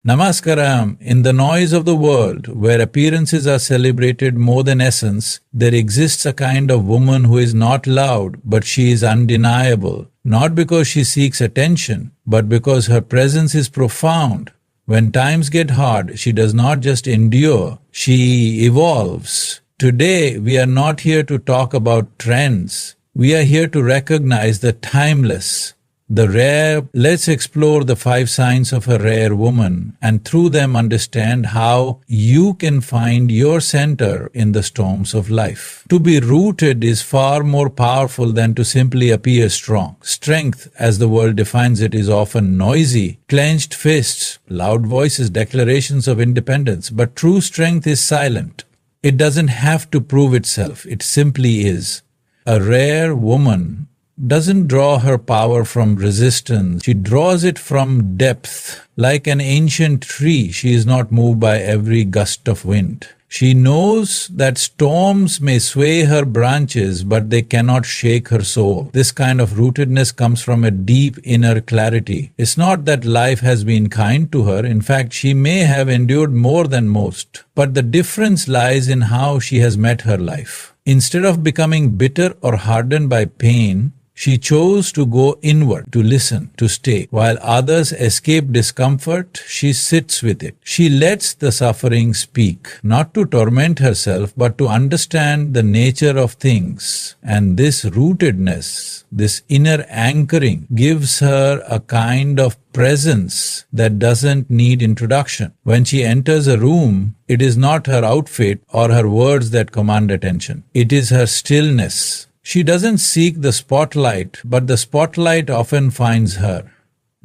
Namaskaram. In the noise of the world, where appearances are celebrated more than essence, there exists a kind of woman who is not loud, but she is undeniable. Not because she seeks attention, but because her presence is profound. When times get hard, she does not just endure, she evolves. Today, we are not here to talk about trends. We are here to recognize the timeless, the rare. Let's explore the 5 signs of a rare woman and through them understand how you can find your center in the storms of life. To be rooted is far more powerful than to simply appear strong. Strength, as the world defines it, is often noisy, clenched fists, loud voices, declarations of independence. But true strength is silent. It doesn't have to prove itself. It simply is. A rare woman doesn't draw her power from resistance. She draws it from depth. Like an ancient tree, she is not moved by every gust of wind. She knows that storms may sway her branches, but they cannot shake her soul. This kind of rootedness comes from a deep inner clarity. It's not that life has been kind to her. In fact, she may have endured more than most. But the difference lies in how she has met her life. Instead of becoming bitter or hardened by pain, she chose to go inward, to listen, to stay. While others escape discomfort, she sits with it. She lets the suffering speak, not to torment herself, but to understand the nature of things. And this rootedness, this inner anchoring, gives her a kind of presence that doesn't need introduction. When she enters a room, it is not her outfit or her words that command attention. It is her stillness. She doesn't seek the spotlight, but the spotlight often finds her.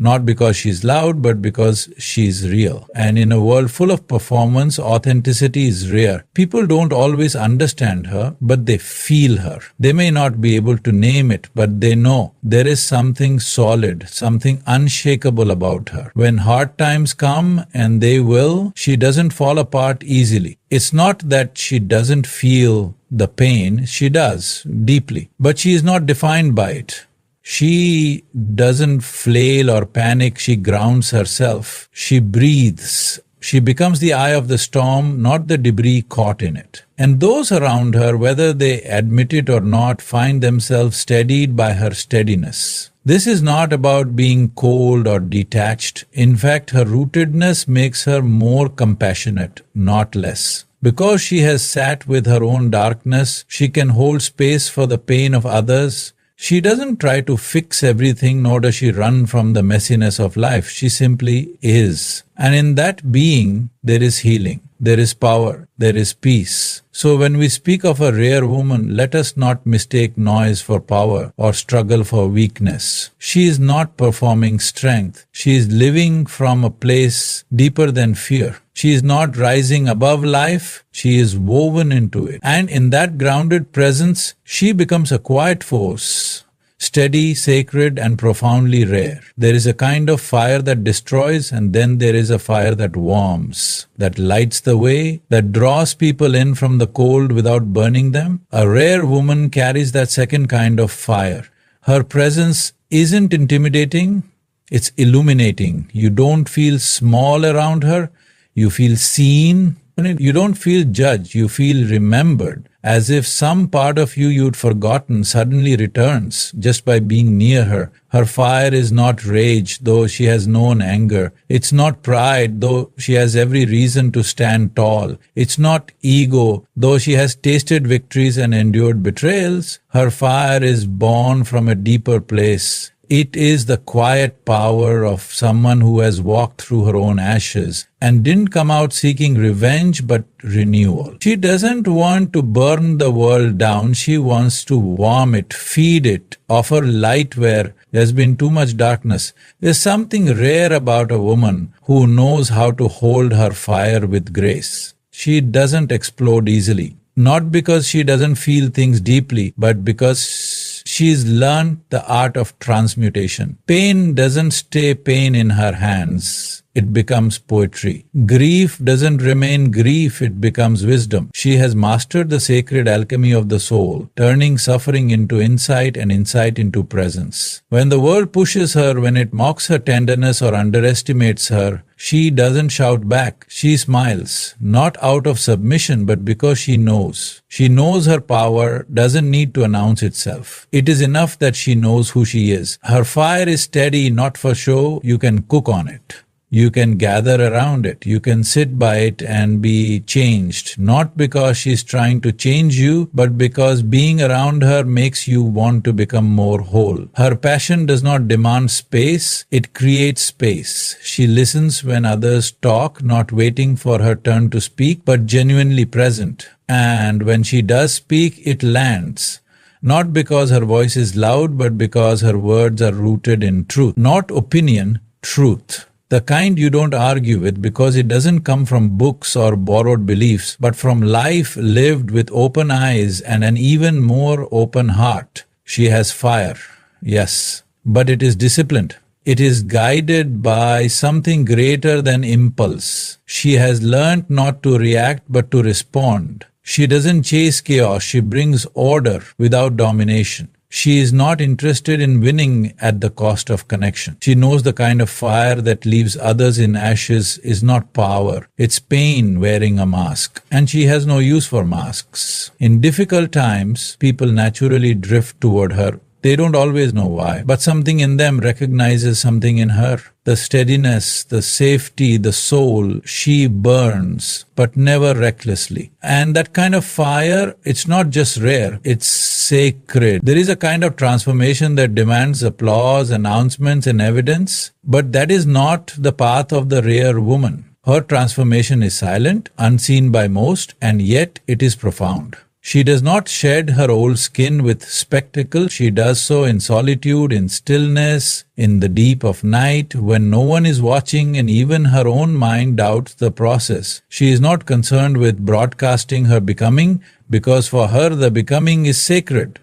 Not because she's loud, but because she's real. And in a world full of performance, authenticity is rare. People don't always understand her, but they feel her. They may not be able to name it, but they know there is something solid, something unshakable about her. When hard times come, and they will, she doesn't fall apart easily. It's not that she doesn't feel the pain, she does, deeply. But she is not defined by it. She doesn't flail or panic, she grounds herself. She breathes. She becomes the eye of the storm, not the debris caught in it. And those around her, whether they admit it or not, find themselves steadied by her steadiness. This is not about being cold or detached. In fact, her rootedness makes her more compassionate, not less. Because she has sat with her own darkness, she can hold space for the pain of others. She doesn't try to fix everything, nor does she run from the messiness of life. She simply is. And in that being, there is healing, there is power, there is peace. So when we speak of a rare woman, let us not mistake noise for power or struggle for weakness. She is not performing strength. She is living from a place deeper than fear. She is not rising above life, she is woven into it. And in that grounded presence, she becomes a quiet force, steady, sacred, and profoundly rare. There is a kind of fire that destroys, and then there is a fire that warms, that lights the way, that draws people in from the cold without burning them. A rare woman carries that second kind of fire. Her presence isn't intimidating, it's illuminating. You don't feel small around her. You feel seen. You don't feel judged. You feel remembered. As if some part of you'd forgotten suddenly returns just by being near her. Her fire is not rage, though she has known anger. It's not pride, though she has every reason to stand tall. It's not ego, though she has tasted victories and endured betrayals. Her fire is born from a deeper place. It is the quiet power of someone who has walked through her own ashes and didn't come out seeking revenge but renewal. She doesn't want to burn the world down. She wants to warm it, feed it, offer light where there's been too much darkness. There's something rare about a woman who knows how to hold her fire with grace. She doesn't explode easily. Not because she doesn't feel things deeply, but because she's learned the art of transmutation. Pain doesn't stay pain in her hands. it becomes poetry. Grief doesn't remain grief, it becomes wisdom. She has mastered the sacred alchemy of the soul, turning suffering into insight and insight into presence. When the world pushes her, when it mocks her tenderness or underestimates her, she doesn't shout back. She smiles, not out of submission, but because she knows. She knows her power doesn't need to announce itself. It is enough that she knows who she is. Her fire is steady, not for show. You can cook on it. You can gather around it. You can sit by it and be changed. Not because she's trying to change you, but because being around her makes you want to become more whole. Her passion does not demand space, it creates space. She listens when others talk, not waiting for her turn to speak, but genuinely present. And when she does speak, it lands. Not because her voice is loud, but because her words are rooted in truth. Not opinion, truth. The kind you don't argue with because it doesn't come from books or borrowed beliefs, but from life lived with open eyes and an even more open heart. She has fire, yes, but it is disciplined. It is guided by something greater than impulse. She has learned not to react but to respond. She doesn't chase chaos, she brings order without domination. She is not interested in winning at the cost of connection. She knows the kind of fire that leaves others in ashes is not power. It's pain wearing a mask. And she has no use for masks. In difficult times, people naturally drift toward her. They don't always know why, but something in them recognizes something in her. The steadiness, the safety, the soul, she burns, but never recklessly. And that kind of fire, it's not just rare, it's sacred. There is a kind of transformation that demands applause, announcements, and evidence, but that is not the path of the rare woman. Her transformation is silent, unseen by most, and yet it is profound. She does not shed her old skin with spectacle. She does so in solitude, in stillness, in the deep of night, when no one is watching and even her own mind doubts the process. She is not concerned with broadcasting her becoming, because for her the becoming is sacred.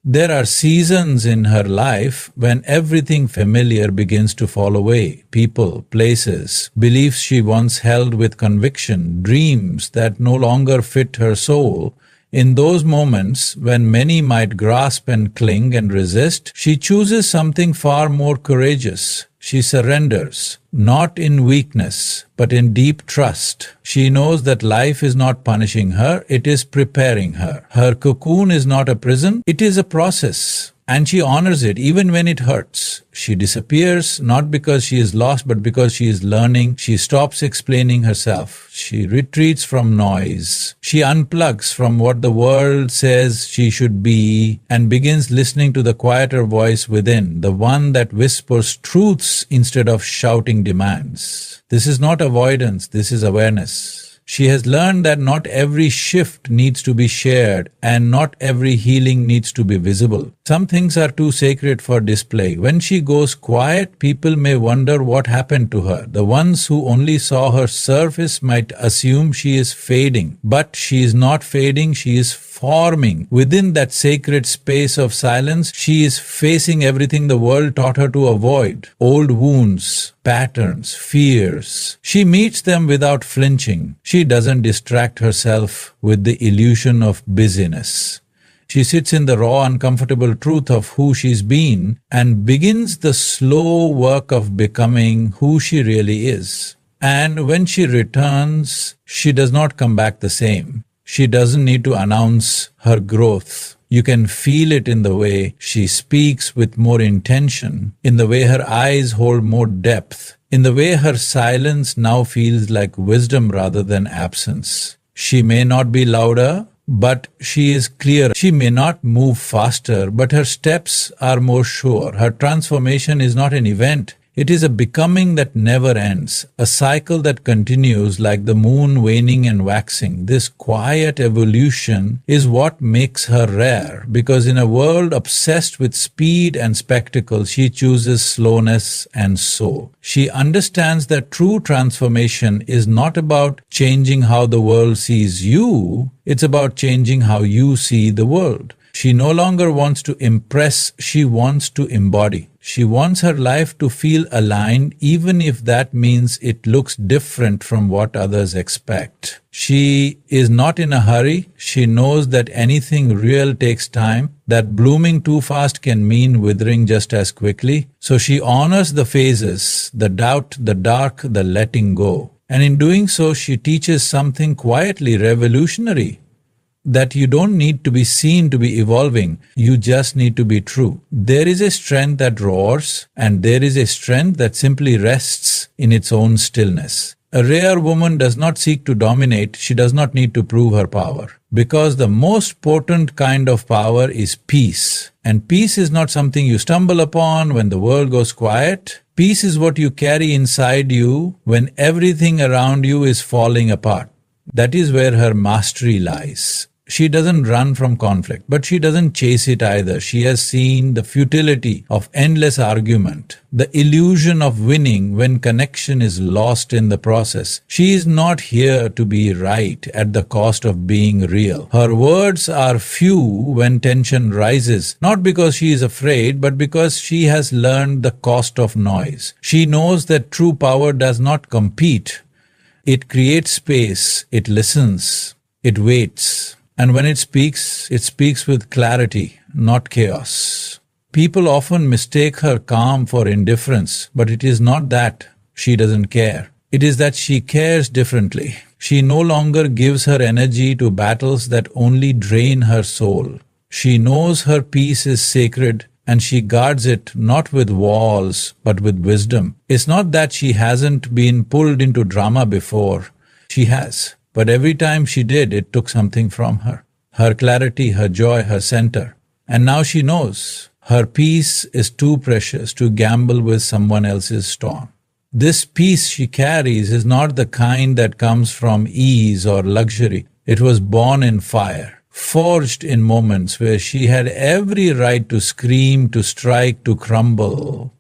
There are seasons in her life when everything familiar begins to fall away. People, places, beliefs she once held with conviction, dreams that no longer fit her soul. In those moments, when many might grasp and cling and resist, she chooses something far more courageous. She surrenders, not in weakness, but in deep trust. She knows that life is not punishing her, it is preparing her. Her cocoon is not a prison, it is a process. And she honors it even when it hurts. She disappears not because she is lost, but because she is learning. She stops explaining herself. She retreats from noise. She unplugs from what the world says she should be and begins listening to the quieter voice within, the one that whispers truths instead of shouting demands. This is not avoidance, this is awareness. She has learned that not every shift needs to be shared and not every healing needs to be visible. Some things are too sacred for display. When she goes quiet, people may wonder what happened to her. The ones who only saw her surface might assume she is fading. But she is not fading, she is forming. Within that sacred space of silence, she is facing everything the world taught her to avoid. Old wounds, patterns, fears. She meets them without flinching. She doesn't distract herself with the illusion of busyness. She sits in the raw, uncomfortable truth of who she's been and begins the slow work of becoming who she really is. And when she returns, she does not come back the same. She doesn't need to announce her growth. You can feel it in the way she speaks with more intention, in the way her eyes hold more depth, in the way her silence now feels like wisdom rather than absence. She may not be louder, but she is clear. She may not move faster, but her steps are more sure. Her transformation is not an event. It is a becoming that never ends, a cycle that continues like the moon waning and waxing. This quiet evolution is what makes her rare, because in a world obsessed with speed and spectacle, she chooses slowness and soul. She understands that true transformation is not about changing how the world sees you, it's about changing how you see the world. She no longer wants to impress, she wants to embody. She wants her life to feel aligned, even if that means it looks different from what others expect. She is not in a hurry. She knows that anything real takes time, that blooming too fast can mean withering just as quickly. So she honors the phases, the doubt, the dark, the letting go. And in doing so, she teaches something quietly revolutionary. That you don't need to be seen to be evolving, you just need to be true. There is a strength that roars, and there is a strength that simply rests in its own stillness. A rare woman does not seek to dominate, she does not need to prove her power. Because the most potent kind of power is peace. And peace is not something you stumble upon when the world goes quiet. Peace is what you carry inside you when everything around you is falling apart. That is where her mastery lies. She doesn't run from conflict, but she doesn't chase it either. She has seen the futility of endless argument, the illusion of winning when connection is lost in the process. She is not here to be right at the cost of being real. Her words are few when tension rises, not because she is afraid, but because she has learned the cost of noise. She knows that true power does not compete. It creates space, it listens, it waits. And when it speaks with clarity, not chaos. People often mistake her calm for indifference, but it is not that she doesn't care. It is that she cares differently. She no longer gives her energy to battles that only drain her soul. She knows her peace is sacred, and she guards it not with walls, but with wisdom. It's not that she hasn't been pulled into drama before. She has. But every time she did, it took something from her. Her clarity, her joy, her center. And now she knows her peace is too precious to gamble with someone else's storm. This peace she carries is not the kind that comes from ease or luxury. It was born in fire, forged in moments where she had every right to scream, to strike, to crumble.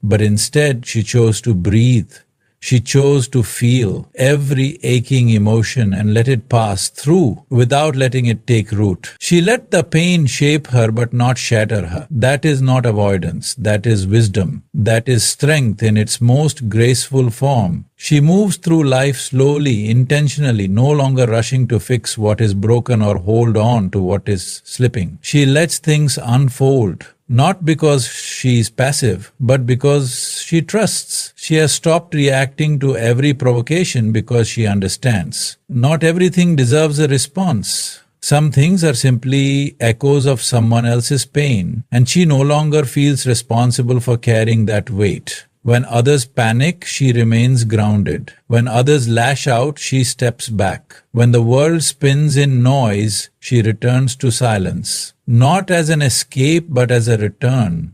But instead, she chose to breathe. She chose to feel every aching emotion and let it pass through without letting it take root. She let the pain shape her but not shatter her. That is not avoidance. That is wisdom. That is strength in its most graceful form. She moves through life slowly, intentionally, no longer rushing to fix what is broken or hold on to what is slipping. She lets things unfold. Not because she is passive, but because she trusts. She has stopped reacting to every provocation because she understands. Not everything deserves a response. Some things are simply echoes of someone else's pain, and she no longer feels responsible for carrying that weight. When others panic, she remains grounded. When others lash out, she steps back. When the world spins in noise, she returns to silence. Not as an escape, but as a return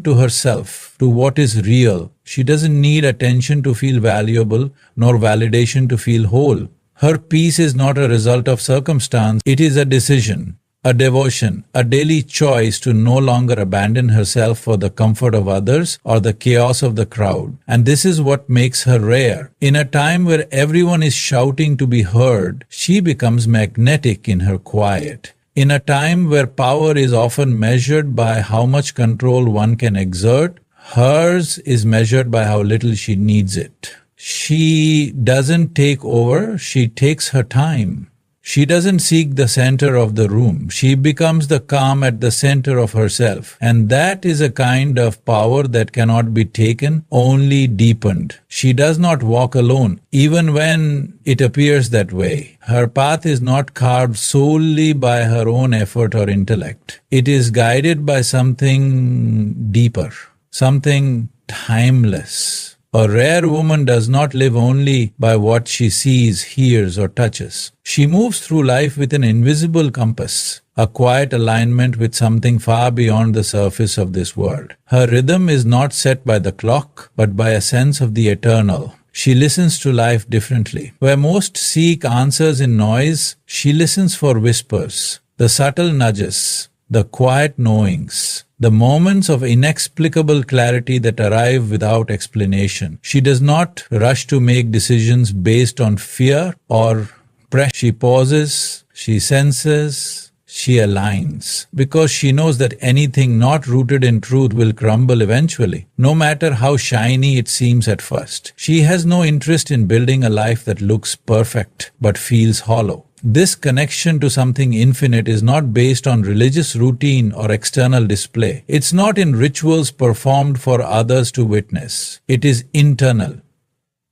to herself, to what is real. She doesn't need attention to feel valuable, nor validation to feel whole. Her peace is not a result of circumstance, it is a decision. A devotion, a daily choice to no longer abandon herself for the comfort of others or the chaos of the crowd. And this is what makes her rare. In a time where everyone is shouting to be heard, she becomes magnetic in her quiet. In a time where power is often measured by how much control one can exert, hers is measured by how little she needs it. She doesn't take over, she takes her time. She doesn't seek the center of the room. She becomes the calm at the center of herself. And that is a kind of power that cannot be taken, only deepened. She does not walk alone, even when it appears that way. Her path is not carved solely by her own effort or intellect. It is guided by something deeper, something timeless. A rare woman does not live only by what she sees, hears, or touches. She moves through life with an invisible compass, a quiet alignment with something far beyond the surface of this world. Her rhythm is not set by the clock, but by a sense of the eternal. She listens to life differently. Where most seek answers in noise, she listens for whispers, the subtle nudges, the quiet knowings, the moments of inexplicable clarity that arrive without explanation. She does not rush to make decisions based on fear or pressure. She pauses, she senses, she aligns, because she knows that anything not rooted in truth will crumble eventually, no matter how shiny it seems at first. She has no interest in building a life that looks perfect but feels hollow. This connection to something infinite is not based on religious routine or external display. It's not in rituals performed for others to witness. It is internal,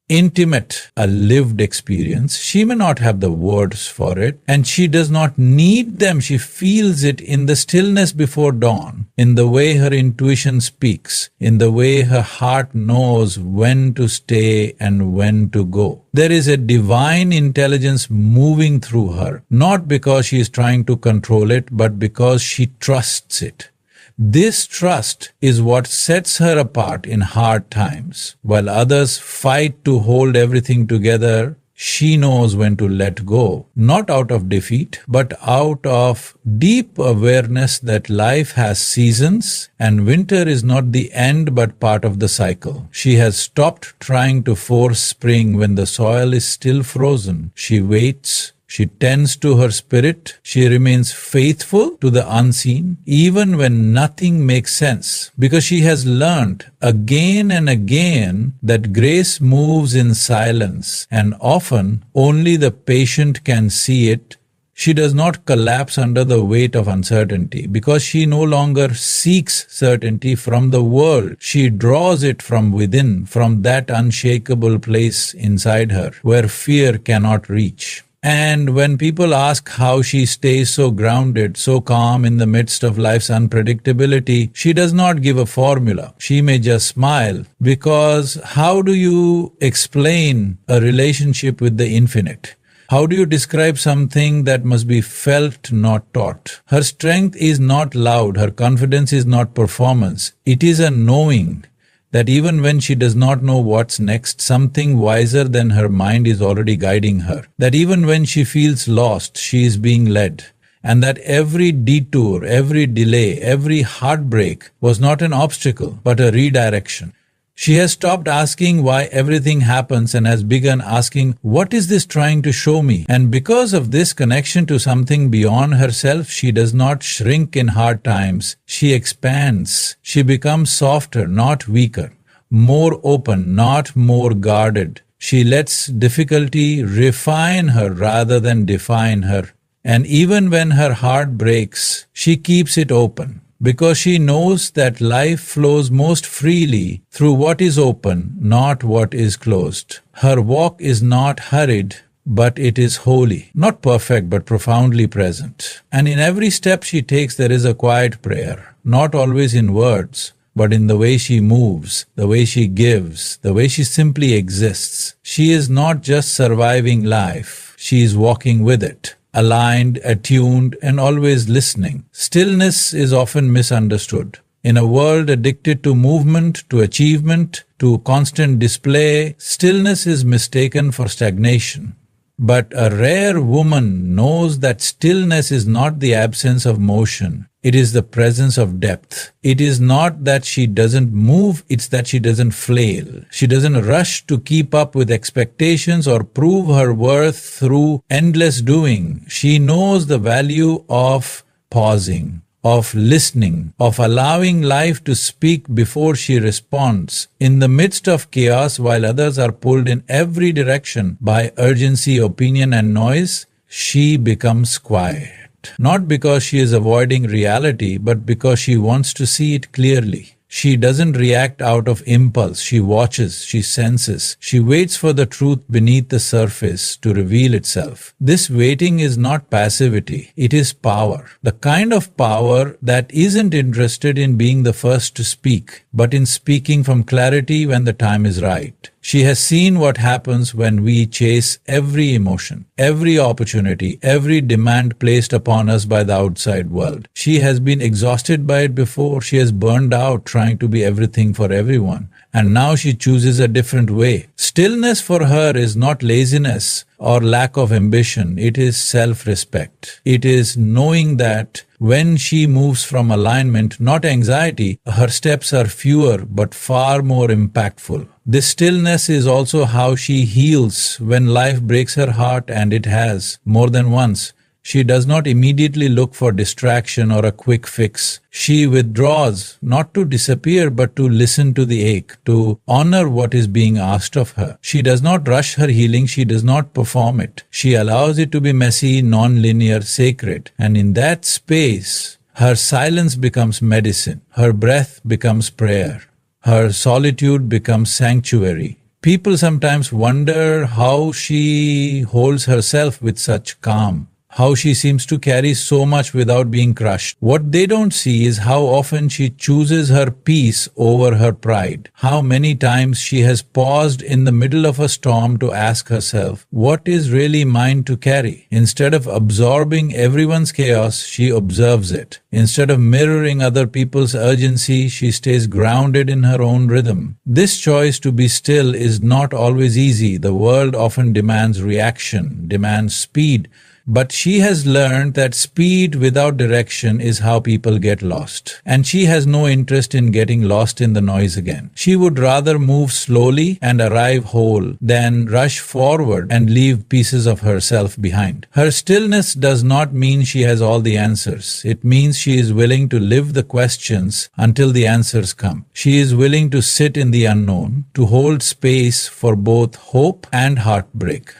intimate, a lived experience. She may not have the words for it, and she does not need them. She feels it in the stillness before dawn, in the way her intuition speaks, in the way her heart knows when to stay and when to go. There is a divine intelligence moving through her, not because she is trying to control it, but because she trusts it. This trust is what sets her apart in hard times. While others fight to hold everything together, she knows when to let go, not out of defeat, but out of deep awareness that life has seasons and winter is not the end but part of the cycle. She has stopped trying to force spring when the soil is still frozen. She waits. She tends to her spirit. She remains faithful to the unseen, even when nothing makes sense, because she has learned again and again that grace moves in silence, and often only the patient can see it. She does not collapse under the weight of uncertainty, because she no longer seeks certainty from the world. She draws it from within, from that unshakable place inside her, where fear cannot reach. And when people ask how she stays so grounded, so calm in the midst of life's unpredictability, she does not give a formula. She may just smile, because how do you explain a relationship with the infinite? How do you describe something that must be felt, not taught? Her strength is not loud. Her confidence is not performance. It is a knowing that even when she does not know what's next, something wiser than her mind is already guiding her. That even when she feels lost, she is being led. And that every detour, every delay, every heartbreak was not an obstacle, but a redirection. She has stopped asking why everything happens and has begun asking, what is this trying to show me? And because of this connection to something beyond herself, she does not shrink in hard times. She expands. She becomes softer, not weaker, more open, not more guarded. She lets difficulty refine her rather than define her. And even when her heart breaks, she keeps it open, because she knows that life flows most freely through what is open, not what is closed. Her walk is not hurried, but it is holy, not perfect, but profoundly present. And in every step she takes, there is a quiet prayer, not always in words, but in the way she moves, the way she gives, the way she simply exists. She is not just surviving life, she is walking with it, aligned, attuned, and always listening. Stillness is often misunderstood. In a world addicted to movement, to achievement, to constant display, stillness is mistaken for stagnation. But a rare woman knows that stillness is not the absence of motion. It is the presence of depth. It is not that she doesn't move, it's that she doesn't flail. She doesn't rush to keep up with expectations or prove her worth through endless doing. She knows the value of pausing, of listening, of allowing life to speak before she responds. In the midst of chaos, while others are pulled in every direction by urgency, opinion, and noise, she becomes quiet. Not because she is avoiding reality, but because she wants to see it clearly. She doesn't react out of impulse. She watches, she senses, she waits for the truth beneath the surface to reveal itself. This waiting is not passivity, it is power. The kind of power that isn't interested in being the first to speak, but in speaking from clarity when the time is right. She has seen what happens when we chase every emotion, every opportunity, every demand placed upon us by the outside world. She has been exhausted by it before. She has burned out trying to be everything for everyone. And now she chooses a different way. Stillness for her is not laziness or lack of ambition. It is self-respect. It is knowing that when she moves from alignment, not anxiety, her steps are fewer but far more impactful. This stillness is also how she heals when life breaks her heart, and it has, more than once. She does not immediately look for distraction or a quick fix. She withdraws, not to disappear, but to listen to the ache, to honor what is being asked of her. She does not rush her healing, she does not perform it. She allows it to be messy, non-linear, sacred. And in that space, her silence becomes medicine, her breath becomes prayer, her solitude becomes sanctuary. People sometimes wonder how she holds herself with such calm, how she seems to carry so much without being crushed. What they don't see is how often she chooses her peace over her pride, how many times she has paused in the middle of a storm to ask herself, what is really mine to carry? Instead of absorbing everyone's chaos, she observes it. Instead of mirroring other people's urgency, she stays grounded in her own rhythm. This choice to be still is not always easy. The world often demands reaction, demands speed, but she has learned that speed without direction is how people get lost. And she has no interest in getting lost in the noise again. She would rather move slowly and arrive whole than rush forward and leave pieces of herself behind. Her stillness does not mean she has all the answers. It means she is willing to live the questions until the answers come. She is willing to sit in the unknown, to hold space for both hope and heartbreak.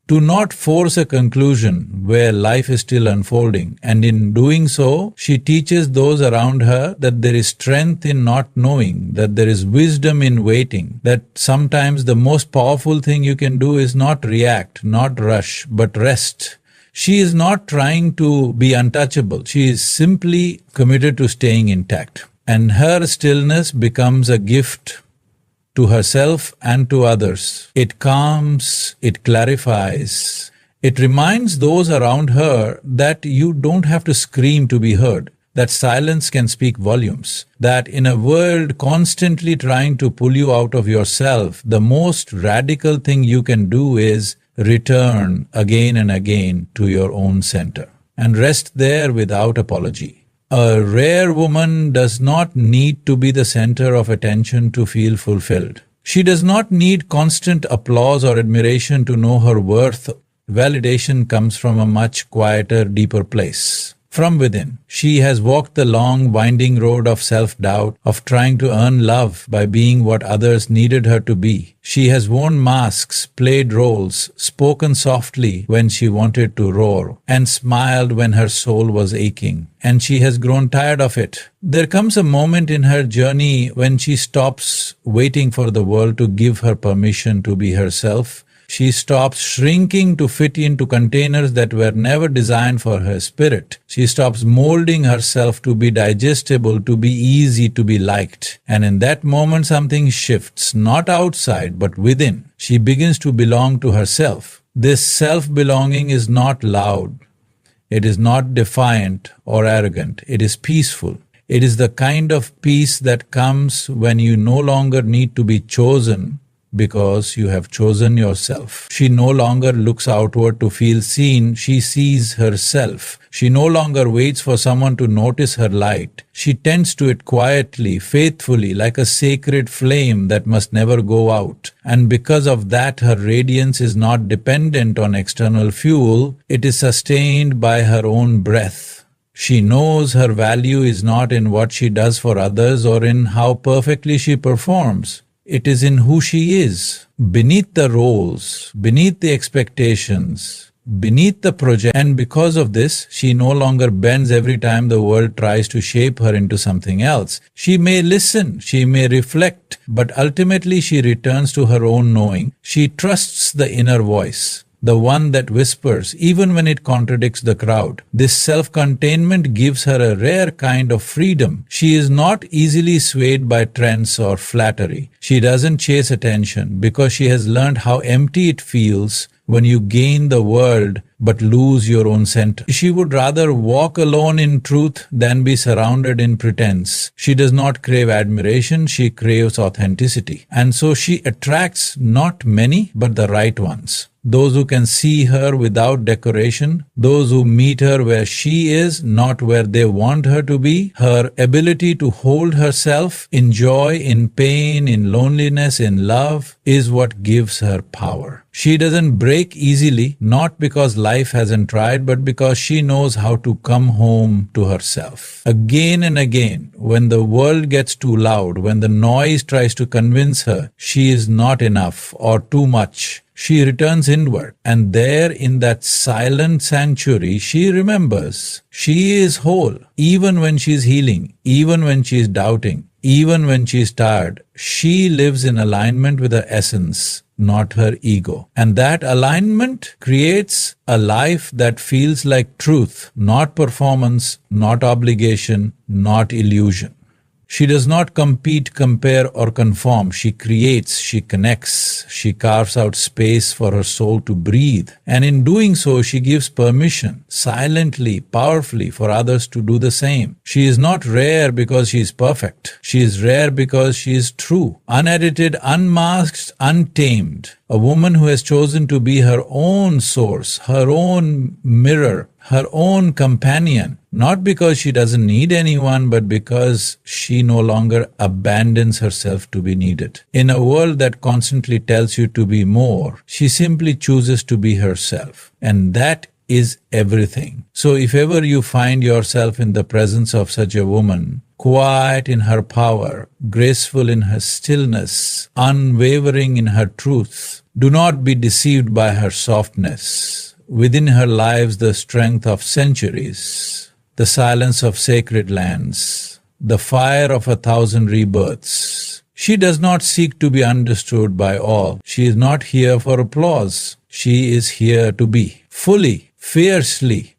To not force a conclusion where life is still unfolding, and in doing so, she teaches those around her that there is strength in not knowing, that there is wisdom in waiting, that sometimes the most powerful thing you can do is not react, not rush, but rest. She is not trying to be untouchable. She is simply committed to staying intact. And her stillness becomes a gift to herself and to others. It calms, it clarifies, it reminds those around her that you don't have to scream to be heard, that silence can speak volumes, that in a world constantly trying to pull you out of yourself, the most radical thing you can do is return again and again to your own center and rest there without apology. A rare woman does not need to be the center of attention to feel fulfilled. She does not need constant applause or admiration to know her worth. Validation comes from a much quieter, deeper place. From within, she has walked the long, winding road of self-doubt, of trying to earn love by being what others needed her to be. She has worn masks, played roles, spoken softly when she wanted to roar, and smiled when her soul was aching. And she has grown tired of it. There comes a moment in her journey when she stops waiting for the world to give her permission to be herself. She stops shrinking to fit into containers that were never designed for her spirit. She stops molding herself to be digestible, to be easy, to be liked. And in that moment something shifts, not outside but within. She begins to belong to herself. This self-belonging is not loud. It is not defiant or arrogant. It is peaceful. It is the kind of peace that comes when you no longer need to be chosen, because you have chosen yourself. She no longer looks outward to feel seen, she sees herself. She no longer waits for someone to notice her light. She tends to it quietly, faithfully, like a sacred flame that must never go out. And because of that, her radiance is not dependent on external fuel, it is sustained by her own breath. She knows her value is not in what she does for others or in how perfectly she performs. It is in who she is, beneath the roles, beneath the expectations, beneath the project. And because of this, she no longer bends every time the world tries to shape her into something else. She may listen, she may reflect, but ultimately she returns to her own knowing. She trusts the inner voice, the one that whispers, even when it contradicts the crowd. This self-containment gives her a rare kind of freedom. She is not easily swayed by trends or flattery. She doesn't chase attention because she has learned how empty it feels when you gain the world but lose your own center. She would rather walk alone in truth than be surrounded in pretense. She does not crave admiration, she craves authenticity. And so she attracts not many but the right ones. those who can see her without decoration, those who meet her where she is, not where they want her to be. Her ability to hold herself in joy, in pain, in loneliness, in love is what gives her power. She doesn't break easily, not because life hasn't tried, but because she knows how to come home to herself. Again and again, when the world gets too loud, when the noise tries to convince her she is not enough or too much, she returns inward, and there in that silent sanctuary, she remembers she is whole. Even when she is healing, even when she is doubting, even when she is tired, she lives in alignment with her essence, not her ego. And that alignment creates a life that feels like truth, not performance, not obligation, not illusion. She does not compete, compare, or conform. She creates, she connects, she carves out space for her soul to breathe. And in doing so, she gives permission, silently, powerfully, for others to do the same. She is not rare because she is perfect. She is rare because she is true, unedited, unmasked, untamed. A woman who has chosen to be her own source, her own mirror, her own companion, not because she doesn't need anyone, but because she no longer abandons herself to be needed. In a world that constantly tells you to be more, she simply chooses to be herself. And that is everything. So if ever you find yourself in the presence of such a woman, quiet in her power, graceful in her stillness, unwavering in her truth, do not be deceived by her softness. Within her lies the strength of centuries, the silence of sacred lands, the fire of 1,000 rebirths. She does not seek to be understood by all. She is not here for applause. She is here to be, fully, fiercely.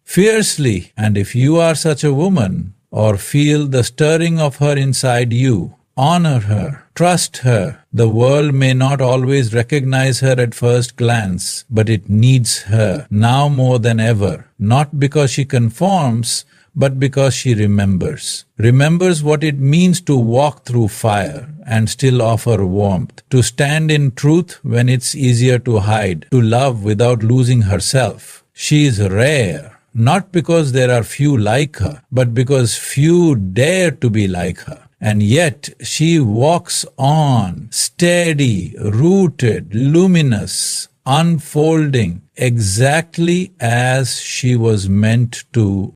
And if you are such a woman, or feel the stirring of her inside you, honor her, trust her. The world may not always recognize her at first glance, but it needs her now more than ever, not because she conforms, but because she remembers. Remembers what it means to walk through fire and still offer warmth, to stand in truth when it's easier to hide, to love without losing herself. She is rare, not because there are few like her, but because few dare to be like her. And yet she walks on, steady, rooted, luminous, unfolding, exactly as she was meant to